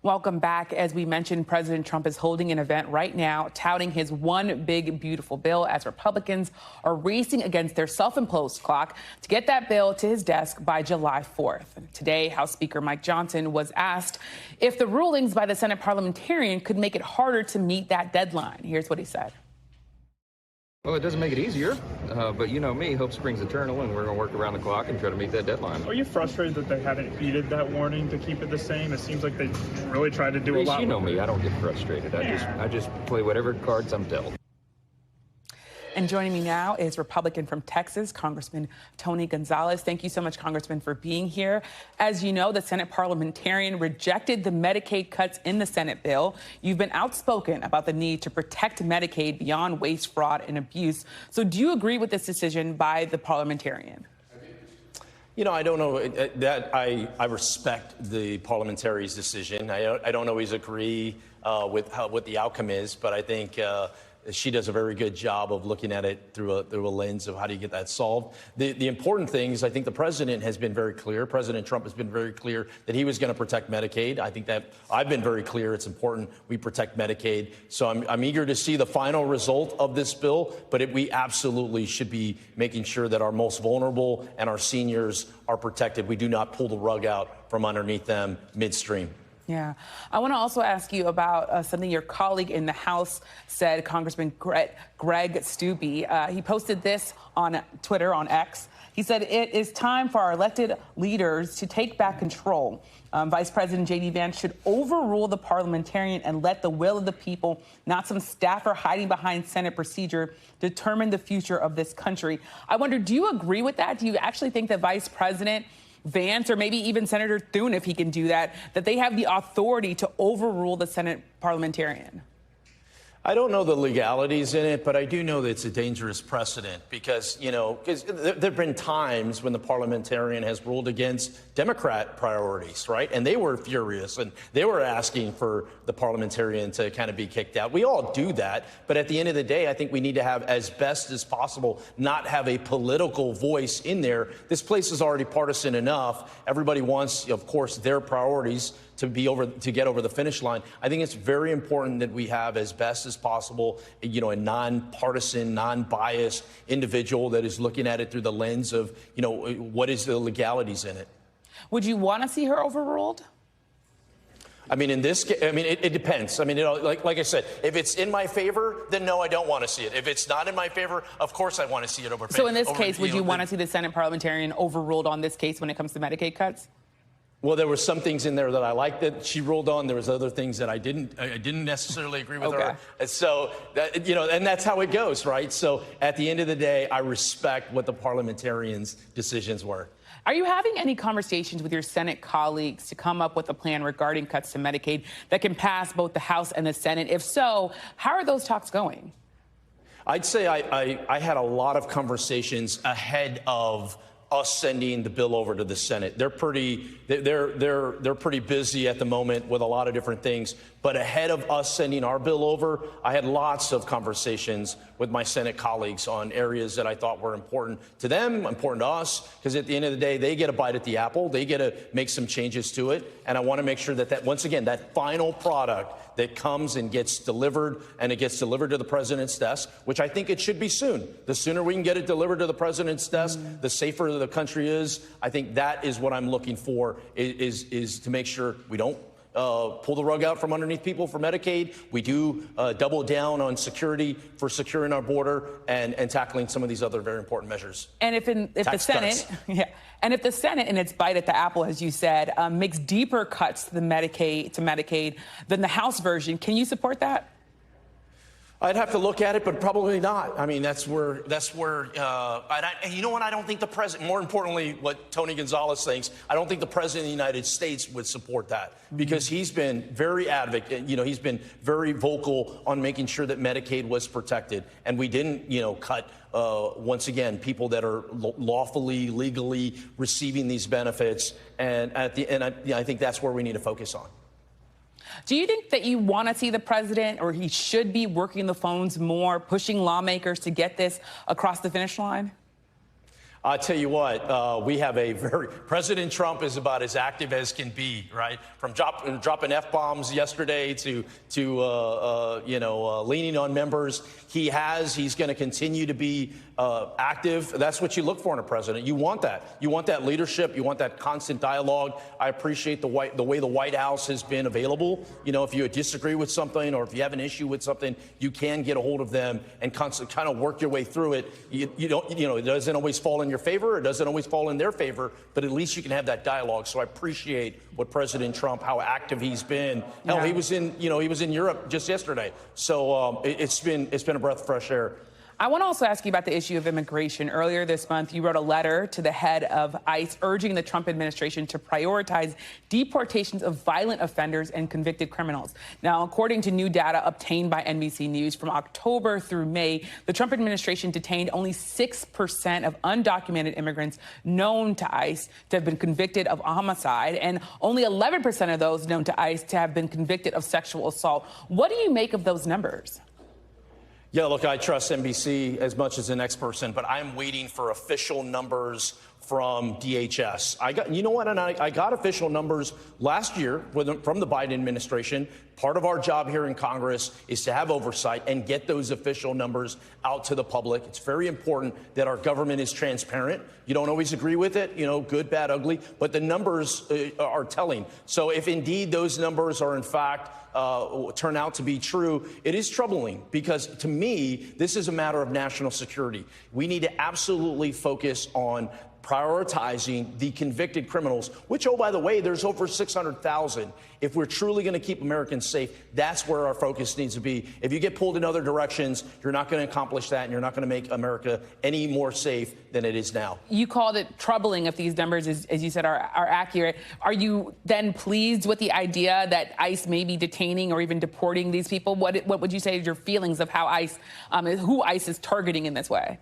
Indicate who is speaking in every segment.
Speaker 1: Welcome back. As we mentioned, President Trump is holding an event right now touting his one big, beautiful bill as Republicans are racing against their self-imposed clock to get that bill to his desk by July 4th. Today, House Speaker Mike Johnson was asked if the rulings by the Senate Parliamentarian could make it harder to meet that deadline. Here's what he said.
Speaker 2: Well, it doesn't make it easier, but you know me, hope springs eternal, and we're going to work around the clock and try to meet that deadline.
Speaker 3: Are you frustrated that they haven't heeded that warning to keep it the same? It seems like they really tried to do a lot.
Speaker 2: You know me, I don't get frustrated. I just play whatever cards I'm dealt.
Speaker 1: And joining me now is Republican from Texas, Congressman Tony Gonzales. Thank you so much, Congressman, for being here. As you know, the Senate Parliamentarian rejected the Medicaid cuts in the Senate bill. You've been outspoken about the need to protect Medicaid beyond waste, fraud, and abuse. So do you agree with this decision by the parliamentarian?
Speaker 4: You know, I don't know that I respect the parliamentary's decision. I don't always agree with what the outcome is, but I think she does a very good job of looking at it through a lens of how do you get that solved. The important thing is I think the president has been very clear. President Trump has been very clear that he was going to protect Medicaid. I think that I've been very clear it's important we protect Medicaid. So I'm eager to see the final result of this bill, but we absolutely should be making sure that our most vulnerable and our seniors are protected. We do not pull the rug out from underneath them midstream.
Speaker 1: Yeah. I want to also ask you about something your colleague in the House said, Congressman Greg Steube. He posted this on Twitter, on X. He said, "It is time for our elected leaders to take back control. Vice President J.D. Vance should overrule the parliamentarian and let the will of the people, not some staffer hiding behind Senate procedure, determine the future of this country." I wonder, do you agree with that? Do you actually think that Vice President Vance, or maybe even Senator Thune, if he can do that, that they have the authority to overrule the Senate parliamentarian?
Speaker 4: I don't know the legalities in it, but I do know that it's a dangerous precedent because there have been times when the parliamentarian has ruled against Democrat priorities, right? And they were furious and they were asking for the parliamentarian to kind of be kicked out. We all do that. But at the end of the day, I think we need to have, as best as possible, not have a political voice in there. This place is already partisan enough. Everybody wants, of course, their priorities to get over the finish line. I think it's very important that we have, as best as possible, a nonpartisan, non-biased individual that is looking at it through the lens of, what is the legalities in it.
Speaker 1: Would you want to see her overruled?
Speaker 4: I mean, in this case, it depends. I mean, like I said, if it's in my favor, then no, I don't want to see it. If it's not in my favor, of course I want to see it overruled.
Speaker 1: So in this case, would you want to see the Senate parliamentarian overruled on this case when it comes to Medicaid cuts?
Speaker 4: Well, there were some things in there that I liked that she ruled on. There was other things that I didn't necessarily agree with her. And so, and that's how it goes, right? So at the end of the day, I respect what the parliamentarians' decisions were.
Speaker 1: Are you having any conversations with your Senate colleagues to come up with a plan regarding cuts to Medicaid that can pass both the House and the Senate? If so, how are those talks going?
Speaker 4: I'd say I had a lot of conversations ahead of us sending the bill over to the Senate. They're pretty busy at the moment with a lot of different things. But ahead of us sending our bill over, I had lots of conversations with my Senate colleagues on areas that I thought were important to them, important to us, because at the end of the day, they get a bite at the apple. They get to make some changes to it. And I want to make sure that once again, that final product that comes and gets delivered, and it gets delivered to the president's desk, which I think it should be soon. The sooner we can get it delivered to the president's desk, the safer the country is. I think that is what I'm looking for, is to make sure we don't pull the rug out from underneath people for Medicaid. We do double down on security for securing our border and tackling some of these other very important measures.
Speaker 1: And if the Senate, and if the Senate, in its bite at the apple, as you said, makes deeper cuts to Medicaid than the House version, can you support that?
Speaker 4: I'd have to look at it, but probably not. I mean, that's where. You know what? I don't think the president. More importantly, what Tony Gonzales thinks. I don't think the president of the United States would support that because he's been very advocate. He's been very vocal on making sure that Medicaid was protected, and we didn't, cut. Once again, people that are lawfully, legally receiving these benefits, and I think that's where we need to focus on.
Speaker 1: Do you think that you want to see the president, or he should be working the phones more, pushing lawmakers to get this across the finish line?
Speaker 4: I tell you what, we have President Trump is about as active as can be, right? From dropping F-bombs yesterday to leaning on members. He's going to continue to be active. That's what you look for in a president. You want that. You want that leadership. You want that constant dialogue. I appreciate the way the White House has been available. If you disagree with something or if you have an issue with something, you can get a hold of them and kind of work your way through it. It doesn't always fall in your favor. It doesn't always fall in their favor, but at least you can have that dialogue. So I appreciate what President Trump, how active he's been. Hell, he was in Europe just yesterday. So it's been a breath of fresh air.
Speaker 1: I want to also ask you about the issue of immigration. Earlier this month, you wrote a letter to the head of ICE urging the Trump administration to prioritize deportations of violent offenders and convicted criminals. Now, according to new data obtained by NBC News from October through May, the Trump administration detained only 6% of undocumented immigrants known to ICE to have been convicted of homicide, and only 11% of those known to ICE to have been convicted of sexual assault. What do you make of those numbers?
Speaker 4: Yeah, look, I trust NBC as much as the next person, but I'm waiting for official numbers from DHS. I got official numbers last year from the Biden administration. Part of our job here in Congress is to have oversight and get those official numbers out to the public. It's very important that our government is transparent. You don't always agree with it, good, bad, ugly, but the numbers are telling. So if indeed those numbers are in fact turn out to be true, it is troubling because to me, this is a matter of national security. We need to absolutely focus on prioritizing the convicted criminals, which, oh, by the way, there's over 600,000. If we're truly going to keep Americans safe, that's where our focus needs to be. If you get pulled in other directions, you're not going to accomplish that, and you're not going to make America any more safe than it is now. You
Speaker 1: called it troubling if these numbers, as you said, are accurate. Are you then pleased with the idea that ICE may be detaining or even deporting these people? What would you say is your feelings of how ICE, who ICE is targeting in this way?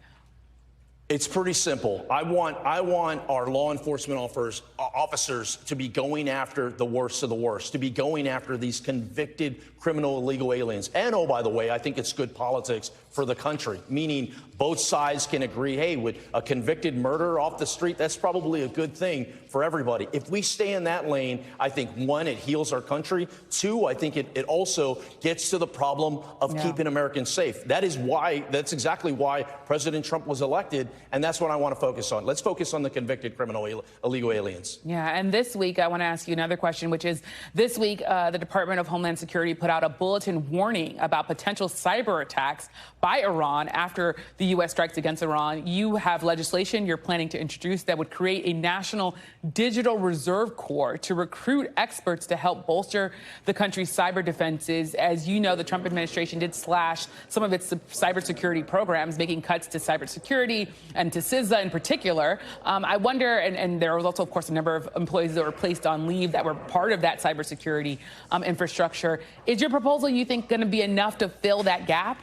Speaker 4: It's pretty simple. I want our law enforcement officers to be going after the worst of the worst, to be going after these convicted criminal illegal aliens. And, oh, by the way, I think it's good politics for the country, meaning both sides can agree, hey, with a convicted murderer off the street, that's probably a good thing for everybody. If we stay in that lane, I think, one, it heals our country. Two, I think it also gets to the problem of keeping Americans safe. That's exactly why President Trump was elected, and that's what I want to focus on. Let's focus on the convicted criminal illegal aliens.
Speaker 1: Yeah, and this week, I want to ask you another question, which is this week, the Department of Homeland Security put out a bulletin warning about potential cyber attacks by Iran after the U.S. strikes against Iran. You have legislation you're planning to introduce that would create a national digital reserve corps to recruit experts to help bolster the country's cyber defenses. As you know, the Trump administration did slash some of its cybersecurity programs, making cuts to cybersecurity and to CISA in particular. I wonder, and there was also, of course, a number of employees that were placed on leave that were part of that cybersecurity infrastructure. Is your proposal, you think, going to be enough to fill that gap?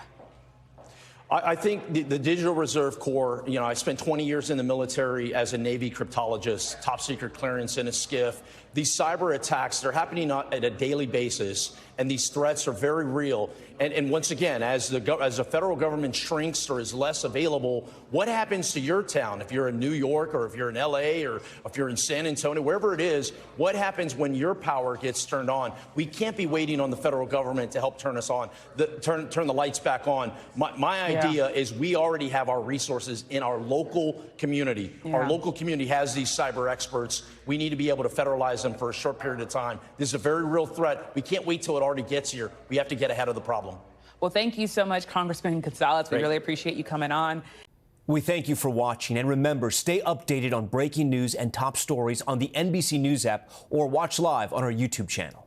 Speaker 4: I think the Digital Reserve Corps, I spent 20 years in the military as a Navy cryptologist, top secret clearance in a skiff. These cyber attacks, they're happening at a daily basis, and these threats are very real. And once again, as the federal government shrinks or is less available, what happens to your town? If you're in New York or if you're in L.A. or if you're in San Antonio, wherever it is, what happens when your power gets turned on? We can't be waiting on the federal government to help turn us on, turn the lights back on. My idea is we already have our resources in our local community. Our local community has these cyber experts. We need to be able to federalize them for a short period of time. This is a very real threat. We can't wait till it already gets here. We have to get ahead of the problem.
Speaker 1: Well, thank you so much, Congressman Gonzales. We really appreciate you coming on.
Speaker 5: We thank you for watching. And remember, stay updated on breaking news and top stories on the NBC News app or watch live on our YouTube channel.